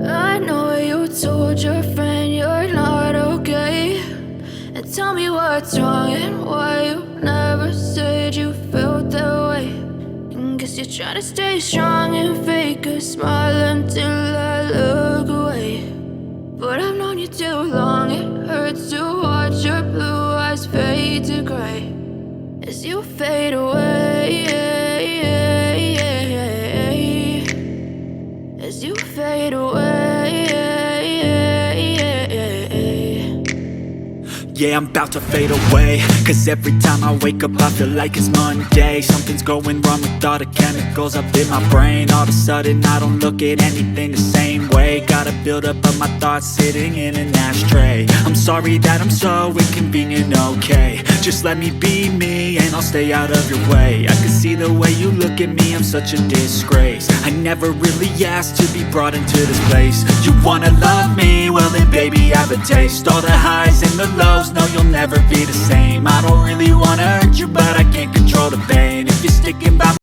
I know you told your friend you're not okay, and tell me what's wrong and why you never said you felt that way. And guess you're trying to stay strong and fake a smile until I look away. But I've known you too long, it hurts to watch your blue eyes fade to gray as you fade away, as you fade away. Yeah, I'm about to fade away, cause every time I wake up I feel like it's Monday. Something's going wrong with all the chemicals up in my brain. All of a sudden I don't look at anything the same way. Got a buildup of my thoughts sitting in an ashtray. I'm sorry that I'm so inconvenient, okay. Just let me be me and I'll stay out of your way. I can see the way you look at me, I'm such a disgrace. I never really asked to be brought into this place. You wanna love me? Well then baby I have a taste. All the highs and the lows, no you'll never be the same. I don't really wanna